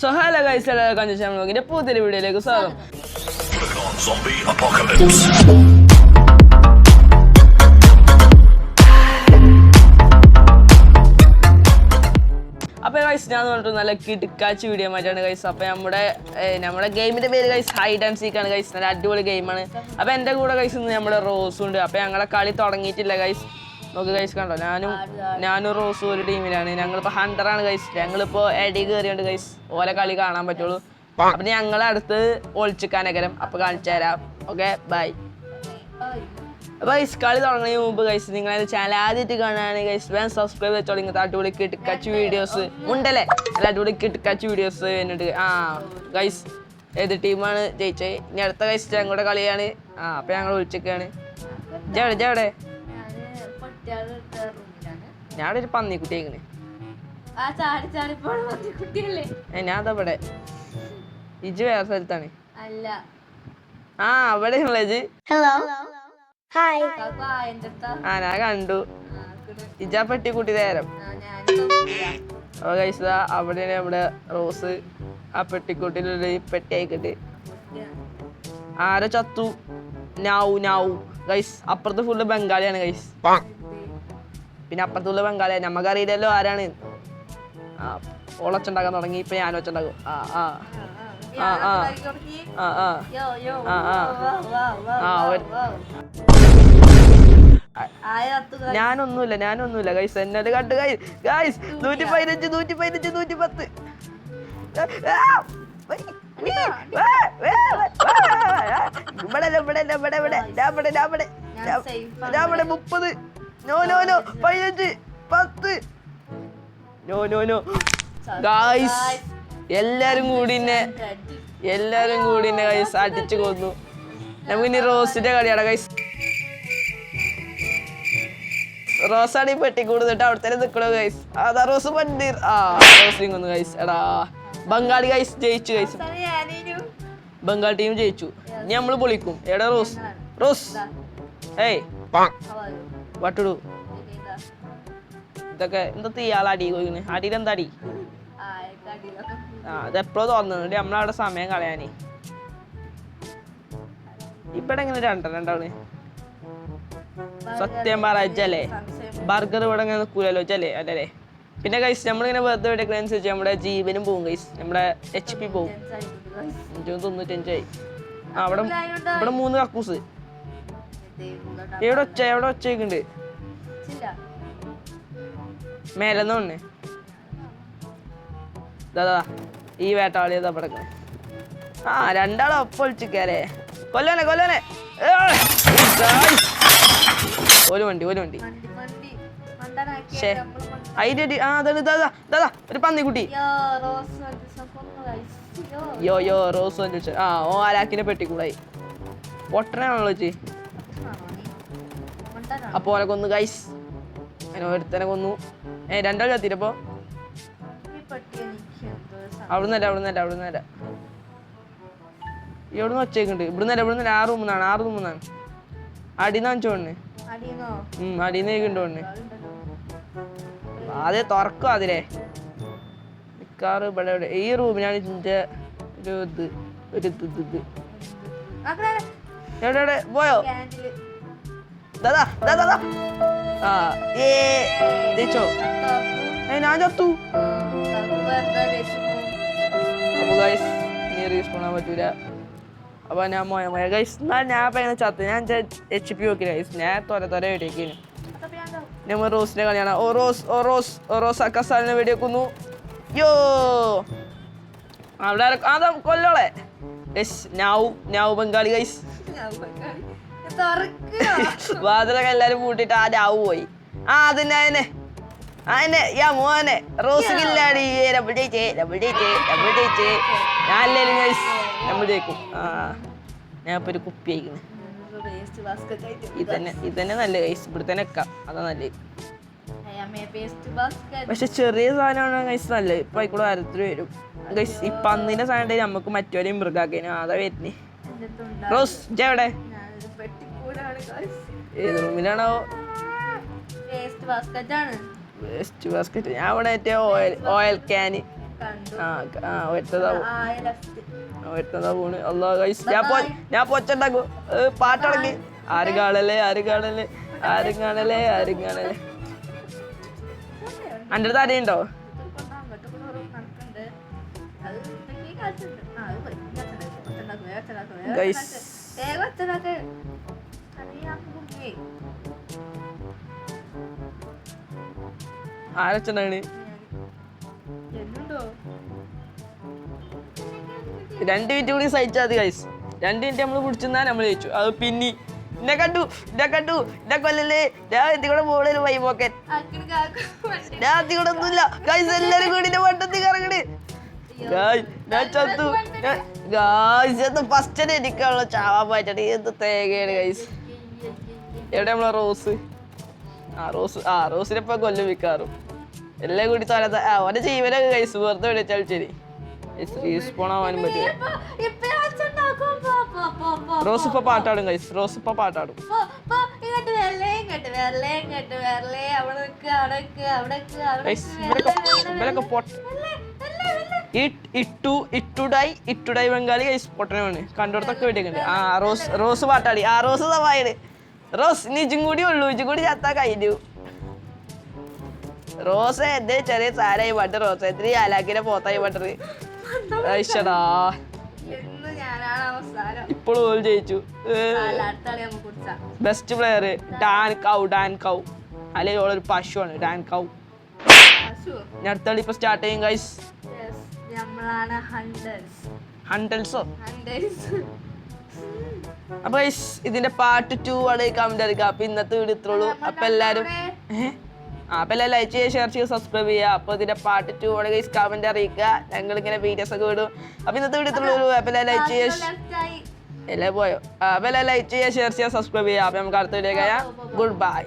So hello guys, എല്ലാവർക്കും അഞ്ചാം വ്ലോഗിന്റെ പുതിയൊരു വീഡിയോയിലേക്ക് സ്വാഗതം. അപ്പോൾ ഗൈസ് ഞാൻ പറഞ്ഞിട്ട് നല്ല കിടുക്കാച്ച് വീഡിയോ മാറ്റാണ് ഗൈസ്. അപ്പോൾ നമ്മുടെ ഗെയിമിന്റെ പേര് ഗൈസ് ഹൈഡ് ആൻഡ് സീക്ക് ആണ് ഗൈസ്. നല്ല അടിപൊളി ഗെയിമാണ്. അപ്പോൾ എൻ്റെ കൂടെ ഗൈസ് ഇന്ന് നമ്മുടെ റോസും ഉണ്ട്. അപ്പോൾ ഞങ്ങളെ കളി തുടങ്ങിയിട്ടില്ല ഗൈസ്. നോക്ക് ഗൈസ്, കണ്ടോ, ഞാനും റോസും ഒരു ടീമിലാണ്. ഞങ്ങളിപ്പോൾ ഹണ്ടറാണ് ഗൈസ്. ഞങ്ങളിപ്പോൾ എഡി കയറിയുണ്ട് ഗൈസ്. ഓലെ കളി കാണാൻ പറ്റുള്ളൂ. അപ്പം ഞങ്ങളെ അടുത്ത് ഒളിച്ചിക്കാനകരം. അപ്പോൾ കാണിച്ചു തരാം. Okay, by. അപ്പോൾ ഗൈസ് കളി തുടങ്ങുന്നതിന് മുമ്പ് ഗൈസ് നിങ്ങൾ ചാനൽ ആദ്യമായിട്ട് കാണുകയാണെങ്കിൽ ഗൈസ് വേഗം സബ്സ്ക്രൈബ് ചെയ്തോളൂ. ഇങ്ങനത്തെ അടിപൊളി കിടക്കാച്ച് വീഡിയോസ് ഉണ്ടല്ലേ, നല്ല അടിപൊളി കിടക്കാച്ച് വീഡിയോസ് എന്നിട്ട് ഗൈസ് ഏത് ടീമാണ് ജയിച്ചത്? ഇനി അടുത്ത ഗൈസ് ഞങ്ങളുടെ കളിയാണ്. അപ്പോൾ ഞങ്ങൾ ഒളിച്ചിക്കാണ്. എവിടെ ഞാനൊരു ഒരു പന്നിക്കുട്ടി ആയിക്കണേ. ഞാൻ അതവിടെ ഇജ് വേറെ സ്ഥലത്താണ്. അവിടെ ഉള്ളത് ഞാൻ കണ്ടു. ഇജാ പെട്ടിക്കുട്ടി നേരം. അപ്പൊ ഗൈസ് അവിടെയാണ് നമ്മുടെ റോസ്. ആ പെട്ടിക്കുട്ടിയിലുള്ള പെട്ടി ആയിക്കട്ടെ. ആരോ ചത്തു. നാവു ഗൈസ്. അപ്പുറത്ത് ഫുള്ള് ബംഗാളിയാണ് ഗൈസ്. പിന്നെ അപ്പുറത്തുള്ള ബംഗാളിയാണ്. നമുക്കറിയില്ലല്ലോ ആരാണ്. ഓളച്ചുണ്ടാക്കാൻ തുടങ്ങി. ഇപ്പൊ ഞാൻ ഒച്ചുണ്ടാക്കും. ഞാനൊന്നുമില്ല ഗൈസ്. എന്നെ കണ്ടു ഗൈസ്. 115 110. ഇവിടെ 30. നോ 15 10. No guys. എല്ലാരും കൂടി ഗൈസ് അടിച്ചു കൊന്നു. നമുക്കിനി റോസിന്റെ കളിയാണ് ഗൈസ്. റോസാണ് ഈ പെട്ടി കൂടുന്നിട്ട് അവിടെ തന്നെ നിൽക്കണോ ഗൈസ്. അതാ റോസ് പണ്ട് റോസിനെ കൊന്നു ഗൈസ്. എടാ ബംഗാളി ഗൈസ് ജയിച്ചു ഗൈസ്. ബംഗാൾ ടീം ജയിച്ചു. ഇനി നമ്മള് പൊളിക്കും. എടാ റോസ് ഏയ് വട്ടുടു. ഇതൊക്കെ എന്താ ഇയാളെ അടി കൊയ്യുന്നു? അടിയിലെന്താ അടി? അതെപ്പോഴും തോന്നുന്നുണ്ട് നമ്മളവിടെ സമയം കളയാനേ. ഇപ്പടെ എങ്ങനെ രണ്ടാണ് സത്യം പറയല്ലേ. ബർഗർ ഇവിടെ ഇങ്ങനെ നിൽക്കൂലല്ലോ ചല്ലേ അല്ലേ. പിന്നെ ഗൈസ് നമ്മളിങ്ങനെ വെറുതെ എടുക്കുന്നതനുസരിച്ച് നമ്മുടെ ജീവനും പോകും ഗൈസ്. നമ്മുടെ HP പോകും. 95 ആയി. ഇവിടെ 3 കക്കൂസ്. എവിടെ ഒച്ചയൊക്കെയുണ്ട് മേലെന്ന് തോന്നേ. ദാദാ ഈ വേട്ടാളിയതാ പടക്കണേ. രണ്ടാളും ഒപ്പം ഒളിച്ചിക്കാരേ. കൊല്ലനെ ഒരു വണ്ടി ഒരു പന്നിക്കുട്ടി. യോ റോസ് ഓ ആലാക്കിനെ പെട്ടിക്കൂടായി. പൊട്ടനാണല്ലോ ചേച്ചി. അപ്പൊ ഓനെ കൊന്നു ഗൈസ്. അതിനെ ഒരുത്തനെ കൊന്നു. രണ്ടാൾ കത്തിരപ്പോ അവിടുന്നല്ല ഇവിടുന്ന് ഒച്ചയൊക്കെയുണ്ട്. ഇവിടുന്നല്ല 6 റൂമെന്നാണ്. അടിന്ന് കാണിച്ചോണ്ട് അടിന്നേക്കുണ്ടോണ്ട് അതെ തുറക്കും. അതിലെ മിക്കാറ് ഇവിടെ ഈ റൂമിനാണ് ഇതിന്റെ ഒരു ഇത്. എവിടെ പോയോ? ദാദാ ജയിച്ചോ? ഞാൻ ചത്തു. അപ്പൊ ഗൈസ് നീ റീസ്പോൺ ആവാൻ പറ്റൂല. അപ്പൊ ഞാൻ മോയ ഗൈസ്. ഞാൻ ഇങ്ങനെ ചത്ത്. ഞാൻ HP നോക്കില്ല ഗൈസ്. ഞാൻ തൊര വെടിയേക്കിന്. നമ്മൾ റോസിന്റെ കളിയാണ്. റോസ് അക്കസാലിനെ വെടിയേക്കുന്നു. യോ അവിടെ അതാ കൊല്ലോളെ. ഞാവു ബംഗാളി ഗൈസ്. വാതിലൊക്കെ എല്ലാരും കൂട്ടിട്ട് നാവു പോയി. അതിനെ മോനെ റോസ് കില്ലാടി. ഡബിൾ ജയിച്ചേ. ഞാൻ അല്ലേലും ഗൈസ് നമ്മൾ ജയിക്കും. ഞാൻ ഇപ്പൊ ഒരു കുപ്പി ആയിക്കുന്നു. ഇതന്നെ നല്ല ഗൈസ്. ഇവിടെ തന്നെ വെക്കാം. അതാ നല്ലത്. പക്ഷെ ചെറിയ സാധനമാണ് ഗൈസ് നല്ലത്. ഇപ്പൊ ആയിക്കൂടെ 1000 വരും ഗൈസ്. ഈ പന്നിന്റെ സാധനം നമുക്ക് മറ്റോരെയും മൃഗാക്കേനും അതാ വരുന്നേ. റോസ് എവിടെ? ഏത് റൂമിലാണോ? Waste basket. ഞാൻ ഇവിടെ ഓയിൽ ക്യാന് ഒറ്റതാ പോണ്. അല്ലാ ഗൈസ് ഞാൻ പൊച്ചുണ്ടാക്കും. പാട്ടടങ്ങി. ആരും കാണല്ലേ അന്റെ അടുത്ത് ആരെയുണ്ടോ? ആരൊച്ചനാണ്? 2 മിനിറ്റ് കൂടി സഹിച്ചാൽ മതി ഗൈസ്. 2 മിനിറ്റ് നമ്മള് പിടിച്ചെന്നാ നമ്മള് ജയിച്ചു. അത് പിന്നെ എന്നെ കണ്ടു എന്നെ കൊല്ലല്ലേ. ഞാൻ എത്തിക്കൂടെ പോളൊരു വൈപോക്കൻ. ഞാൻ എത്തിക്കൂടെ ഒന്നുമില്ല ഗൈസ്. എല്ലാരും കൂടി വട്ടത്തിൽ കറങ്ങണേ. ഞാൻ ചത്തു ഗൈസ്. ഫസ്റ്റ് എനിക്കുള്ള ചാവാൻ പറ്റണേ. എന്ത് തേങ്ങയാണ് ഗൈസ്. എവിടെ നമ്മളെ റോസ്? റോസിനെ ഇപ്പൊ കൊല്ലം വിൽക്കാറും എല്ലാം കൂടി അവന്റെ ജീവനൊക്കെ ഗൈസ് വെറുതെ വിളിച്ചാൽ ശരി. റീസ്പോണാവാനും പറ്റില്ല. റോസ് ഇപ്പൊ പാട്ടാടും ഗൈസ്. ഇട്ടുടായി ബംഗാളി ഗൈസ് പൊട്ടനാണ്. കണ്ടോടത്തൊക്കെ വേണ്ടിയൊക്കെ റോസ് പാട്ടാടി. റോസ് സവായാണ്. റോസ് നിജും കൂടി ഉള്ളൂ. ഇജും കൂടി ചത്താ കഴിഞ്ഞു. റോസ് എന്റെ ചെറിയ സാരായി പാട്ട്. റോസ് എത്ര ആലാക്കിനെ പോത്തായി പാട്ടത്. ഇപ്പോഴും ഓൾ ജയിച്ചു. ബെസ്റ്റ് പ്ലെയർ ഡാൻ കൗ അല്ലെങ്കിൽ ഓളൊരു പശുവാണ്. ഡാൻ കൗ. ഞാൻ അടുത്ത കളി ഇപ്പൊ സ്റ്റാർട്ട് ചെയ്യും ഗൈസ്. ഹണ്ടൽസോ? അപ്പൊ ഗൈസ് ഇതിന്റെ പാർട്ട് 2 ആണ് കമന്റ് അറിയിക്കുക. അപ്പൊ ഇന്നത്തെ വീഡിയോ ഇത്രയുള്ളൂ. അപ്പൊ എല്ലാരും ലൈക്ക് ചെയ്യുക, ഷെയർ ചെയ്യുക, സബ്സ്ക്രൈബ് ചെയ്യുക. അപ്പൊ ഇതിന്റെ പാർട്ട് 2 ആണ് ഗൈസ്. കമന്റ് അറിയിക്കുക. ഞങ്ങൾ ഇങ്ങനെ വീഡിയോസ് ഒക്കെ വിടും. അപ്പൊ ഇന്നത്തെ വീഡിയോ ഇത്രയുള്ളൂ. അപ്പൊ ലൈക്ക് ചെയ്യുക, എല്ലാം പോയോ? അപ്പൊ ലൈക്ക് ചെയ്യുക, ഷെയർ ചെയ്യുക, സബ്സ്ക്രൈബ് ചെയ്യുക. അപ്പൊ നമുക്ക് അടുത്ത വീഡിയോ ഗുഡ് ബൈ.